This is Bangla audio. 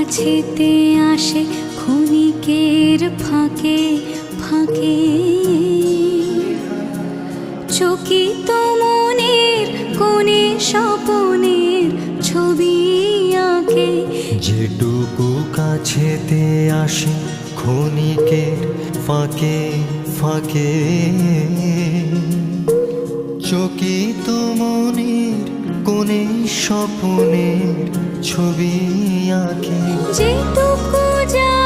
কাছেতে আসে ক্ষণিকের ফাঁকে ফাঁকে, চকিত মনের কোণে স্বপনের ছবি আঁকে। যেটুকু কাছেতে আসে ক্ষণিকের ফাঁকে ফাঁকে, চকিত মনের কোণে স্বপনের ছবি আঁকে। যেটুকু যা